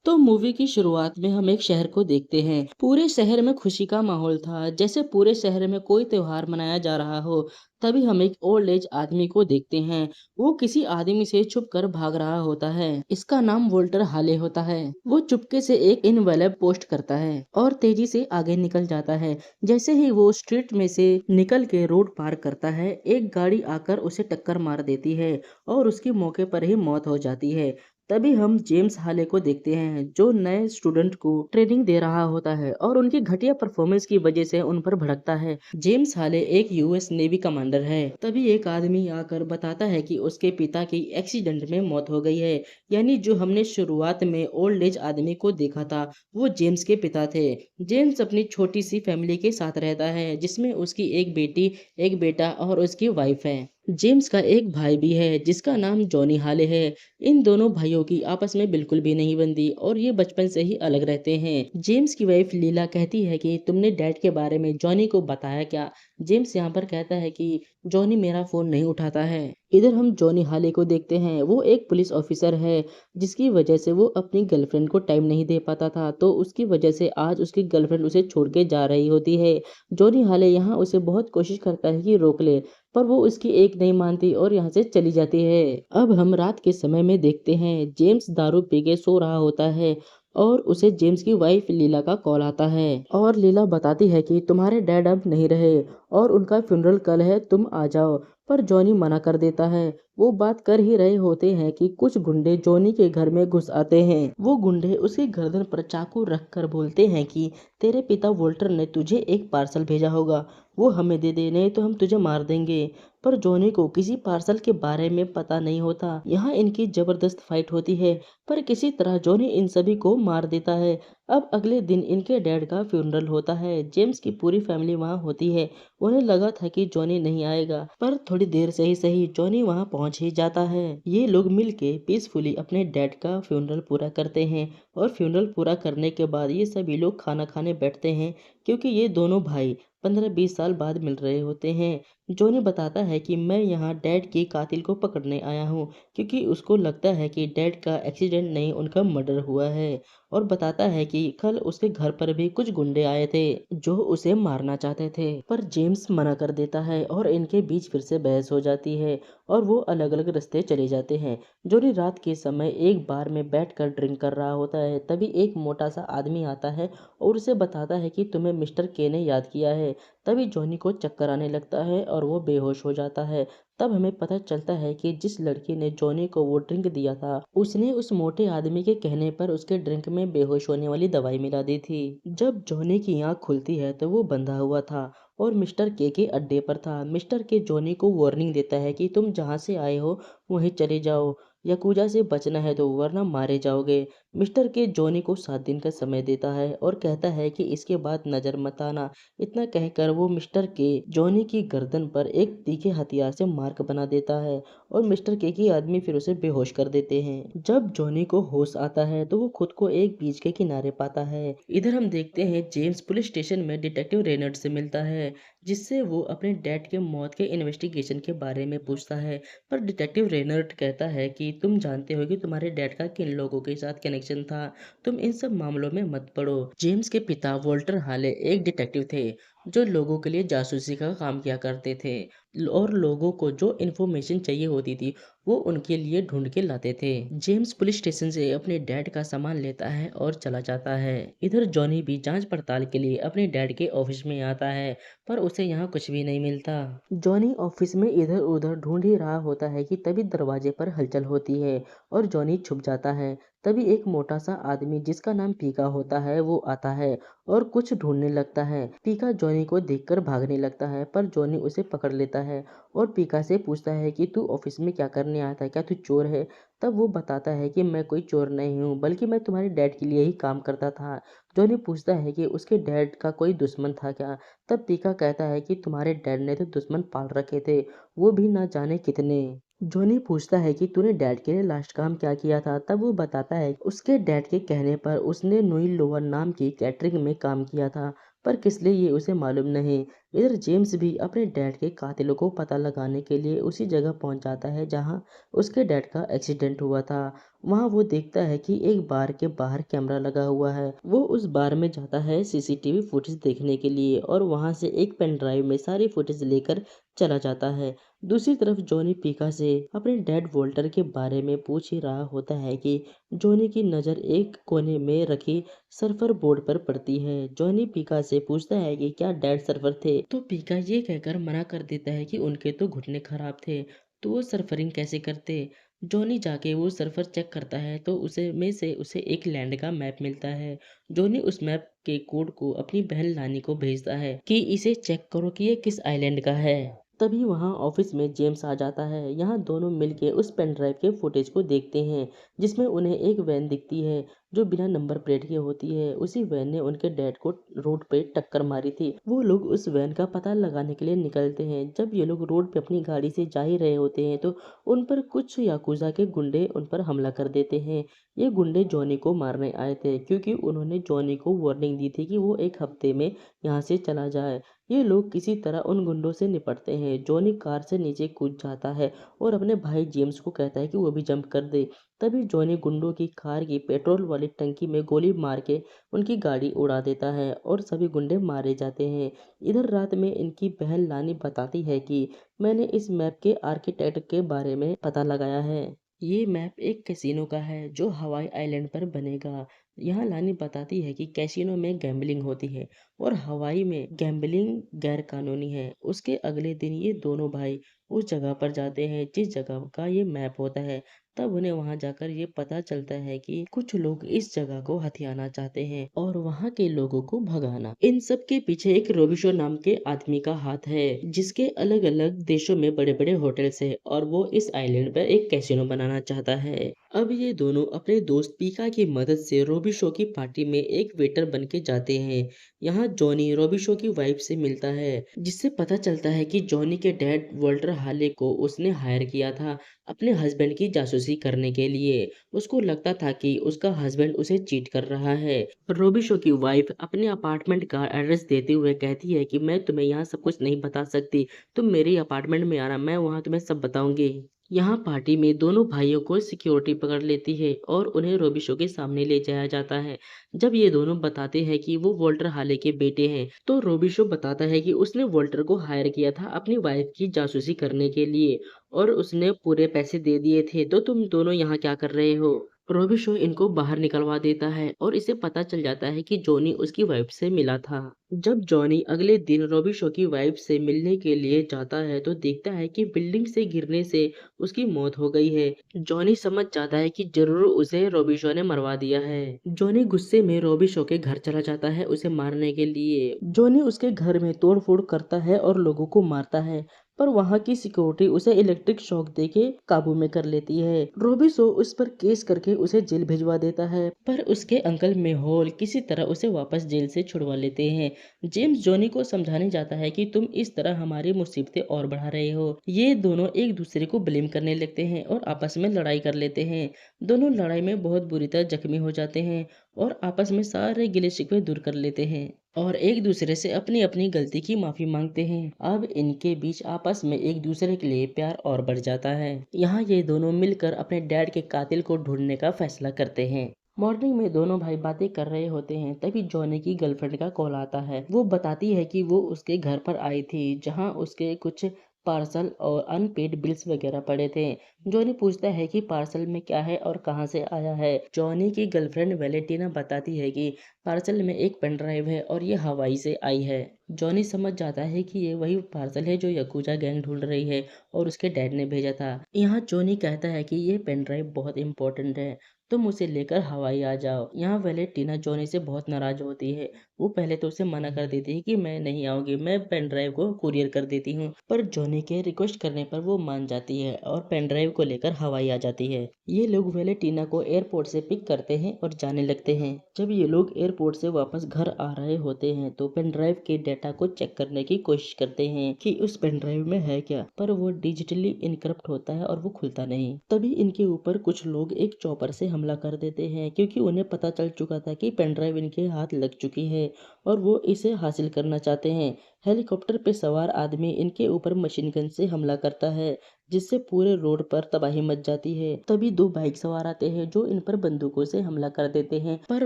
तो मूवी की शुरुआत में हम एक शहर को देखते हैं। पूरे शहर में खुशी का माहौल था, जैसे पूरे शहर में कोई त्योहार मनाया जा रहा हो। तभी हम एक ओल्ड एज आदमी को देखते हैं। वो किसी आदमी से छुप कर भाग रहा होता है। इसका नाम वोल्टर हाले होता है। वो चुपके से एक इनवेलप पोस्ट करता है और तेजी से आगे निकल जाता है। जैसे ही वो स्ट्रीट में से निकल के रोड पार करता है, एक गाड़ी आकर उसे टक्कर मार देती है और उसकी मौके पर ही मौत हो जाती है। तभी हम जेम्स हाले को देखते हैं, जो नए स्टूडेंट को ट्रेनिंग दे रहा होता है और उनकी घटिया परफॉर्मेंस की वजह से उन पर भड़कता है। जेम्स हाले एक यूएस नेवी कमांडर है। तभी एक आदमी आकर बताता है कि उसके पिता की एक्सीडेंट में मौत हो गई है। यानी जो हमने शुरुआत में ओल्ड एज आदमी को देखा था, वो जेम्स के पिता थे। जेम्स अपनी छोटी सी फैमिली के साथ रहता है, जिसमें उसकी एक बेटी, एक बेटा और उसकी वाइफ है। जेम्स का एक भाई भी है, जिसका नाम जॉनी हाले है। इन दोनों भाइयों की आपस में बिल्कुल भी नहीं बनती और ये बचपन से ही अलग रहते हैं। जेम्स की वाइफ लीला कहती है कि तुमने डैड के बारे में जॉनी को बताया क्या? जेम्स यहाँ पर कहता है कि जॉनी मेरा फोन नहीं उठाता है। इधर हम जॉनी हाले को देखते हैं। वो एक पुलिस ऑफिसर है, जिसकी वजह से वो अपनी गर्लफ्रेंड को टाइम नहीं दे पाता था, तो उसकी वजह से आज उसकी गर्लफ्रेंड उसे छोड़ के जा रही होती है। जॉनी हाले यहाँ उसे बहुत कोशिश करता है कि रोक ले, पर वो उसकी एक नहीं मानती और यहाँ से चली जाती है। अब हम रात के समय में देखते हैं, जेम्स दारू पी के सो रहा होता है और उसे जेम्स की वाइफ लीला का कॉल आता है और लीला बताती है कि तुम्हारे डैड अब नहीं रहे और उनका फ्यूनरल कल है, तुम आ जाओ। पर जॉनी मना कर देता है। वो बात कर ही रहे होते हैं कि कुछ गुंडे जॉनी के घर में घुस आते हैं। वो गुंडे उसकी गर्दन पर चाकू रख कर बोलते हैं कि तेरे पिता वोल्टर ने तुझे एक पार्सल भेजा होगा, वो हमें दे दे, नहीं तो हम तुझे मार देंगे। पर जॉनी को किसी पार्सल के बारे में पता नहीं होता। यहाँ इनकी जबरदस्त फाइट होती है, पर किसी तरह जॉनी इन सभी को मार देता है। अब अगले दिन इनके डैड का फ्यूनरल होता है। जेम्स की पूरी फैमिली वहाँ होती है। उन्हें लगा था कि जॉनी नहीं आएगा, पर थोड़ी देर से ही सही जॉनी वहाँ पहुँच ही जाता है। ये लोग मिलके पीसफुली अपने डैड का फ्यूनरल पूरा करते हैं और फ्यूनरल पूरा करने के बाद ये सभी लोग खाना खाने बैठते हैं, क्योंकि ये दोनों भाई 15-20 साल बाद मिल रहे होते हैं। जॉनी बताता है कि मैं यहाँ डैड के कातिल को पकड़ने आया हूँ, क्योंकि उसको लगता है कि डैड का एक्सीडेंट नहीं, उनका मर्डर हुआ है। और बताता है कि कल उसके घर पर भी कुछ गुंडे आए थे जो उसे मारना चाहते थे, पर जेम्स मना कर देता है और इनके बीच फिर से बहस हो जाती है और वो अलग अलग रास्ते चले जाते हैं। जॉनी रात के समय एक बार में बैठकर ड्रिंक कर रहा होता है। तभी एक मोटा सा आदमी आता है और उसे बताता है कि तुम्हें मिस्टर के ने याद किया है। तभी जॉनी को चक्कर आने लगता है और वो बेहोश हो जाता है। तब हमें पता चलता है कि जिस लड़की ने जॉनी को वो ड्रिंक दिया था, उसने उस मोटे आदमी के कहने पर उसके ड्रिंक में बेहोश होने वाली दवाई मिला दी थी। जब जॉनी की आंख खुलती है तो वो बंधा हुआ था और मिस्टर के अड्डे पर था। मिस्टर के जॉनी को वार्निंग देता है कि तुम जहाँ से आए हो वहीं चले जाओ, याकूजा से बचना है तो, वरना मारे जाओगे। मिस्टर के जॉनी को 7 दिन का समय देता है और कहता है कि इसके बाद नजर मत आना। इतना कहकर वो मिस्टर के जॉनी की गर्दन पर एक तीखे हथियार से मार्क बना देता है और मिस्टर के आदमी फिर उसे बेहोश कर देते हैं। जब जॉनी को होश आता है तो वो खुद को एक बीच के किनारे पाता है। इधर हम देखते हैं जेम्स पुलिस स्टेशन में डिटेक्टिव रेनल्ड से मिलता है, जिससे वो अपने डैड के मौत के इन्वेस्टिगेशन के बारे में पूछता है। पर डिटेक्टिव रेनल्ड कहता है कि तुम जानते हो कि तुम्हारे डैड का किन लोगों के साथ कनेक्शन था, तुम इन सब मामलों में मत पड़ो। जेम्स के पिता वोल्टर हाले एक डिटेक्टिव थे, जो लोगों के लिए जासूसी का काम किया करते थे और लोगों को जो इन्फॉर्मेशन चाहिए होती थी वो उनके लिए ढूंढ के लाते थे। जेम्स पुलिस स्टेशन से अपने डैड का सामान लेता है और चला जाता है। इधर जॉनी भी जांच पड़ताल के लिए अपने डैड के ऑफिस में आता है, पर उसे यहाँ कुछ भी नहीं मिलता। जॉनी ऑफिस में इधर उधर ढूंढ ही रहा होता है कि तभी दरवाजे पर हलचल होती है और जॉनी छुप जाता है। तभी एक मोटा सा आदमी जिसका नाम पीका होता है वो आता है और कुछ ढूंढने लगता है। पीका जॉनी को देखकर भागने लगता है, पर जॉनी उसे पकड़ लेता है और पीका से पूछता है कि तू ऑफिस में क्या करने आता है, क्या तू चोर है? तब वो बताता है कि मैं कोई चोर नहीं हूँ, बल्कि मैं तुम्हारे डैड के लिए ही काम करता था। जॉनी पूछता है कि उसके डैड का कोई दुश्मन था क्या? तब पीका कहता है कि तुम्हारे डैड ने तो दुश्मन पाल रखे थे, वो भी ना जाने कितने। जॉनी पूछता है कि तूने डैड के लिए लास्ट काम क्या किया था? तब वो बताता है उसके डैड के कहने पर उसने नुई लोअर नाम की कैटरिंग में काम किया था, पर किस लिए ये उसे मालूम नहीं। इधर जेम्स भी अपने डैड के कातिलों को पता लगाने के लिए उसी जगह पहुंच जाता है जहां उसके डैड का एक्सीडेंट हुआ था। वहाँ वो देखता है कि एक बार के बाहर कैमरा लगा हुआ है। वो उस बार में जाता है सीसीटीवी फुटेज देखने के लिए और वहाँ से एक पेन ड्राइव में सारी फुटेज लेकर चला जाता है। दूसरी तरफ जॉनी पीका से अपने डैड वॉल्टर के बारे में पूछ ही रहा होता है कि जॉनी की नज़र एक कोने में रखी सर्फर बोर्ड पर पड़ती है। जॉनी पीका से पूछता है कि क्या डैड सर्फर थे, तो पीका ये कहकर मना कर देता है कि उनके तो घुटने खराब थे, तो वो सर्फरिंग कैसे करते। जॉनी जाके वो सर्फर चेक करता है तो उसे में से उसे एक लैंड का मैप मिलता है। जॉनी उस मैप के कोड को अपनी बहन लानी को भेजता है कि इसे चेक करो कि ये किस आइलैंड का है। तभी वहाँ ऑफिस में जेम्स आ जाता है। यहाँ दोनों मिलके उस पेन ड्राइव के फुटेज को देखते हैं जिसमें उन्हें एक वैन दिखती है जो बिना नंबर प्लेट की होती है। उसी वैन ने उनके डैड को रोड पे टक्कर मारी थी। वो लोग उस वैन का पता लगाने के लिए निकलते हैं। जब ये लोग रोड पे अपनी गाड़ी से जा ही रहे होते हैं तो उन पर कुछ याकुजा के गुंडे उन पर हमला कर देते हैं। ये गुंडे जॉनी को मारने आए थे क्योंकि उन्होंने जॉनी को वार्निंग दी थी कि वो एक हफ्ते में यहाँ से चला जाए। ये लोग किसी तरह उन गुंडों से निपटते हैं। जॉनी कार से नीचे कूद जाता है और अपने भाई जेम्स को कहता है कि वो भी जंप कर दे। तभी जॉनी गुंडों की कार की पेट्रोल वाली टंकी में गोली मार के उनकी गाड़ी उड़ा देता है और सभी गुंडे मारे जाते हैं। इधर रात में इनकी बहन लानी बताती है कि मैंने इस मैप के आर्किटेक्ट के बारे में पता लगाया है। ये मैप एक कैसीनो का है जो हवाई आइलैंड पर बनेगा। यहाँ लानी बताती है कि कैसीनो में गैम्बलिंग होती है और हवाई में गैम्बलिंग गैर कानूनी है। उसके अगले दिन ये दोनों भाई उस जगह पर जाते हैं जिस जगह का ये मैप होता है। तब उन्हें वहां जाकर ये पता चलता है कि कुछ लोग इस जगह को हथियाना चाहते हैं और वहां के लोगों को भगाना। इन सब के पीछे एक रोबिशो नाम के आदमी का हाथ है जिसके अलग अलग देशों में बड़े बड़े होटल्स है और वो इस आइलैंड पर एक कैसीनो बनाना चाहता है। अब ये दोनों अपने दोस्त पीका की मदद से रोबिशो की पार्टी में एक वेटर बन के जाते हैं। यहाँ जॉनी रोबिशो की वाइफ से मिलता है जिससे पता चलता है कि जॉनी के डैड वॉल्टर हाले को उसने हायर किया था अपने हस्बैंड की जासूसी करने के लिए। उसको लगता था कि उसका हस्बैंड उसे चीट कर रहा है। रोबिशो की वाइफ अपने अपार्टमेंट का एड्रेस देते हुए कहती है कि मैं तुम्हें यहाँ सब कुछ नहीं बता सकती, तुम मेरे अपार्टमेंट में आना, मैं वहाँ तुम्हें सब बताऊंगी। यहाँ पार्टी में दोनों भाइयों को सिक्योरिटी पकड़ लेती है और उन्हें रोबिशो के सामने ले जाया जाता है। जब ये दोनों बताते हैं कि वो वॉल्टर हाले के बेटे हैं तो रोबिशो बताता है कि उसने वॉल्टर को हायर किया था अपनी वाइफ की जासूसी करने के लिए और उसने पूरे पैसे दे दिए थे, तो तुम दोनों यहाँ क्या कर रहे हो। रोबिशो इनको बाहर निकलवा देता है और इसे पता चल जाता है कि जॉनी उसकी वाइफ से मिला था। जब जॉनी अगले दिन रोबिशो की वाइफ से मिलने के लिए जाता है तो देखता है कि बिल्डिंग से गिरने से उसकी मौत हो गई है। जॉनी समझ जाता है कि जरूर उसे रोबिशो ने मरवा दिया है। जॉनी गुस्से में रोबिशो के घर चला जाता है उसे मारने के लिए। जॉनी उसके घर में तोड़फोड़ करता है और लोगों को मारता है पर वहां की सिक्योरिटी उसे इलेक्ट्रिक शॉक देके काबू में कर लेती है। रोबिशो उस पर केस करके उसे जेल भिजवा देता है पर उसके अंकल मेहोल किसी तरह उसे वापस जेल से छुड़वा लेते हैं। जेम्स जॉनी को समझाने जाता है कि तुम इस तरह हमारी मुसीबतें और बढ़ा रहे हो। ये दोनों एक दूसरे को ब्लेम करने लगते हैं और आपस में लड़ाई कर लेते हैं। दोनों लड़ाई में बहुत बुरी तरह जख्मी हो जाते हैं और आपस में सारे गिले शिकवे दूर कर लेते हैं और एक दूसरे से अपनी अपनी गलती की माफी मांगते हैं। अब इनके बीच आपस में एक दूसरे के लिए प्यार और बढ़ जाता है। यहाँ ये दोनों मिलकर अपने डैड के कातिल को ढूंढने का फैसला करते हैं। मॉर्निंग में दोनों भाई बातें कर रहे होते हैं तभी जॉनी की गर्लफ्रेंड का कॉल आता है। वो बताती है कि वो उसके घर पर आई थी जहाँ उसके कुछ पार्सल और अनपेड बिल्स वगैरह पड़े थे। जॉनी पूछता है कि पार्सल में क्या है और कहाँ से आया है। जॉनी की गर्लफ्रेंड वेलेंटीना बताती है कि पार्सल में एक पेन ड्राइव है और ये हवाई से आई है। जॉनी समझ जाता है कि ये वही पार्सल है जो यकूजा गैंग ढूंढ रही है और उसके डैड ने भेजा था। यहाँ जॉनी कहता है कि ये पेन ड्राइव बहुत इंपॉर्टेंट है, तुम उसे लेकर हवाई आ जाओ। यहाँ वेलेंटीना जॉनी से बहुत नाराज होती है। वो पहले तो उसे मना कर देती है कि मैं नहीं आऊंगी, मैं पेन ड्राइव को कुरियर कर देती हूँ, पर जॉनी के रिक्वेस्ट करने पर वो मान जाती है और पेन ड्राइव को लेकर हवाई आ जाती है। ये लोग वेलेंटीना को एयरपोर्ट से पिक करते हैं और जाने लगते हैं। जब ये लोग एयरपोर्ट से वापस घर आ रहे होते हैं तो पेन ड्राइव के डेटा को चेक करने की कोशिश करते हैं कि उस पेन ड्राइव में है क्या, पर वो डिजिटली इनकरप्ट होता है और वो खुलता नहीं। तभी इनके ऊपर कुछ लोग एक चॉपर से हमला कर देते हैं क्योंकि उन्हें पता चल चुका था कि पेन ड्राइव इनके हाथ लग चुकी है और वो इसे हासिल करना चाहते हैं। हेलीकॉप्टर पे सवार आदमी इनके ऊपर मशीन गन से हमला करता है, जिससे पूरे रोड पर तबाही मच जाती है। तभी दो बाइक सवार आते हैं जो इन पर बंदूकों से हमला कर देते हैं, पर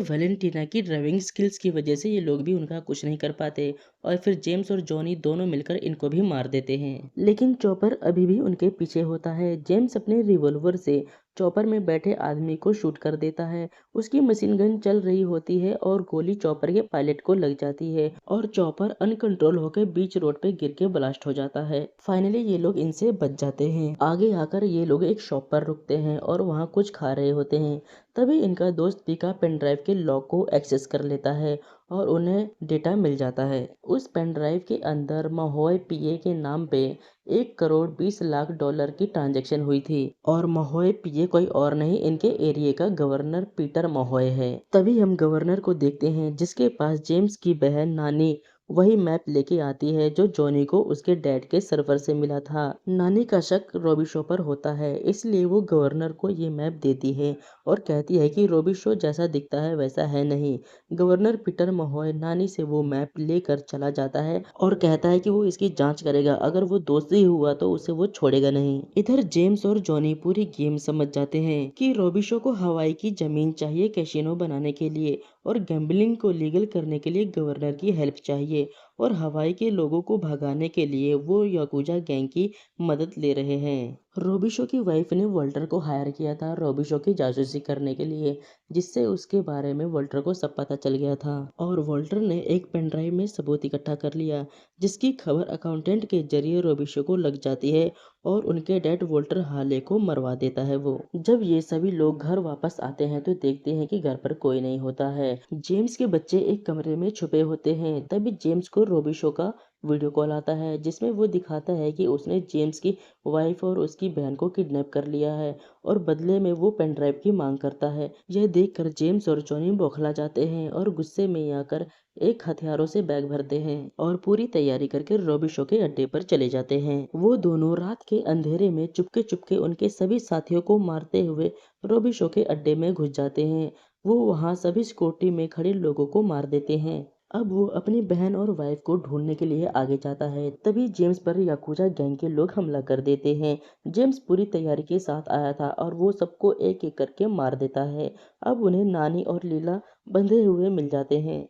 वैलेंटीना की ड्राइविंग स्किल्स की वजह से ये लोग भी उनका कुछ नहीं कर पाते और फिर जेम्स और जॉनी दोनों मिलकर इनको भी मार देते हैं। लेकिन चॉपर अभी भी उनके पीछे होता है। जेम्स अपने रिवॉल्वर से चॉपर में बैठे आदमी को शूट कर देता है। उसकी मशीन गन चल रही होती है और गोली चॉपर के पायलट को लग जाती है और चॉपर अनकंट्रोल होकर बीच रोड पे गिर के ब्लास्ट हो जाता है। फाइनली ये लोग इनसे बच जाते हैं। आगे आकर ये लोग एक शॉप पर रुकते हैं और वहाँ कुछ खा रहे होते हैं। तभी इनका दोस्त पीका पेन ड्राइव के लॉक को एक्सेस कर लेता है और उन्हें डेटा मिल जाता है। उस पेन ड्राइव के अंदर महोय पीए के नाम पे 1 करोड़ 20 लाख डॉलर की ट्रांजैक्शन हुई थी और महोय पीए कोई और नहीं, इनके एरिया का गवर्नर पीटर महोय है। तभी हम गवर्नर को देखते हैं जिसके पास जेम्स की बहन नानी वही मैप लेके आती है जो जॉनी को उसके डैड के सर्वर से मिला था। नानी का शक रॉबी शो पर होता है, इसलिए वो गवर्नर को ये मैप देती है और कहती है कि रॉबी शो जैसा दिखता है वैसा है नहीं। गवर्नर पीटर महोय नानी से वो मैप लेकर चला जाता है और कहता है कि वो इसकी जांच करेगा, अगर वो दोषी हुआ तो उसे वो छोड़ेगा नहीं। इधर जेम्स और जॉनी पूरी गेम समझ जाते हैं कि रॉबी शो को हवाई की जमीन चाहिए कैसीनो बनाने के लिए और गैम्बलिंग को लीगल करने के लिए गवर्नर की हेल्प चाहिए और हवाई के लोगों को भगाने के लिए वो याकुजा गैंग की मदद ले रहे हैं। रॉबिशो की वाइफ ने वॉल्टर को हायर किया था रॉबिशो की जासूसी करने के लिए, जिससे उसके बारे में वॉल्टर को सब पता चल गया था और वॉल्टर ने एक पेन ड्राइव में सबूत इकट्ठा कर लिया, जिसकी खबर अकाउंटेंट के जरिए रॉबिशो को लग जाती है और उनके डैड वॉल्टर हाले को मरवा देता है वो। जब ये सभी लोग घर वापस आते हैं तो देखते हैं कि घर पर कोई नहीं होता है। जेम्स के बच्चे एक कमरे में छुपे होते हैं। तभी जेम्स को रॉबिशो का वीडियो कॉल आता है जिसमें वो दिखाता है कि उसने जेम्स की वाइफ और उसकी बहन को किडनैप कर लिया है और बदले में वो पेन ड्राइव की मांग करता है। यह देखकर जेम्स और जॉनी बौखला जाते हैं और गुस्से में आकर एक हथियारों से बैग भरते हैं और पूरी तैयारी करके रॉबिशो के अड्डे पर चले जाते हैं। वो दोनों रात के अंधेरे में चुपके चुपके उनके सभी साथियों को मारते हुए रॉबिशो के अड्डे में घुस जाते हैं। वो वहाँ सभी सिक्योरिटी में खड़े लोगों को मार देते हैं। अब वो अपनी बहन और वाइफ को ढूंढने के लिए आगे जाता है। तभी जेम्स पर याकुजा गैंग के लोग हमला कर देते हैं। जेम्स पूरी तैयारी के साथ आया था और वो सबको एक एक करके मार देता है। अब उन्हें नानी और लीला बंधे हुए मिल जाते हैं।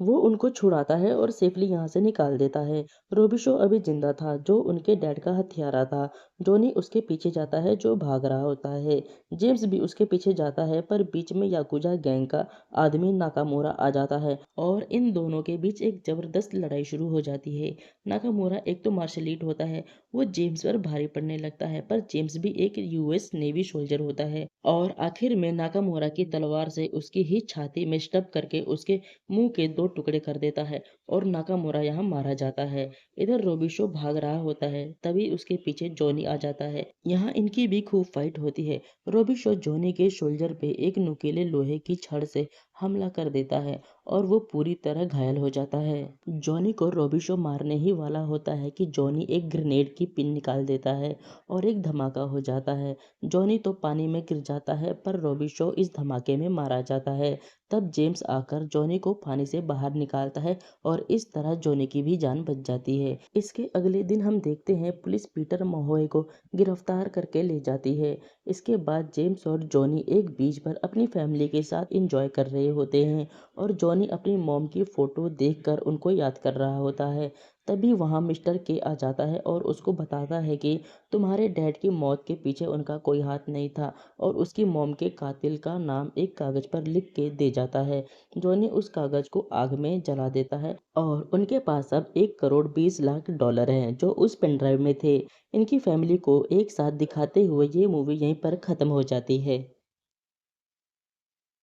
वो उनको छुड़ाता है और सेफली यहाँ से निकाल देता है। रोबिशो अभी जिंदा था जो उनके डैड का हत्यारा था। जॉनी उसके पीछे जाता है जो भाग रहा होता है। जेम्स भी उसके पीछे जाता है पर बीच में याकुजा गैंग का आदमी नाकामोरा आ जाता है और इन दोनों के बीच एक जबरदस्त लड़ाई शुरू हो जाती है। नाकामोरा एक तो मार्शलिट होता है, वो जेम्स पर भारी पड़ने लगता है पर जेम्स भी एक यूएस नेवी सोल्जर होता है और आखिर में नाकामोरा की तलवार से उसकी ही छाती में स्टब करके उसके मुंह के दो टुकड़े कर देता है और नाकामुरा यहाँ मारा जाता है। इधर रोबिशो भाग रहा होता है, तभी उसके पीछे जॉनी आ जाता है। यहाँ इनकी भी खूब फाइट होती है। रोबिशो जॉनी के शोल्डर पे एक नुकीले लोहे की छड़ से हमला कर देता है और वो पूरी तरह घायल हो जाता है। जॉनी को रोबिशो मारने ही वाला होता है कि जॉनी एक ग्रेनेड की पिन निकाल देता है और एक धमाका हो जाता है। जॉनी तो पानी में गिर जाता है पर रोबिशो इस धमाके में मारा जाता है। तब जेम्स आकर जॉनी को पानी से बाहर निकालता है और इस तरह जॉनी की भी जान बच जाती है। इसके अगले दिन हम देखते हैं पुलिस पीटर महोय को गिरफ्तार करके ले जाती है। इसके बाद जेम्स और जॉनी एक बीच पर अपनी फैमिली के साथ एंजॉय कर रहे होते हैं और जॉनी अपनी मॉम की फोटो देखकर उनको याद कर रहा होता है। तभी वहाँ मिस्टर के आ जाता है और उसको बताता है कि तुम्हारे डैड की मौत के पीछे उनका कोई हाथ नहीं था और उसकी मॉम के कातिल का नाम एक कागज पर लिख के दे जाता है। जॉनी उस कागज को आग में जला देता है और उनके पास अब 1 करोड़ 20 लाख डॉलर हैं जो उस पेन ड्राइव में थे। इनकी फैमिली को एक साथ दिखाते हुए ये मूवी यहीं पर खत्म हो जाती है।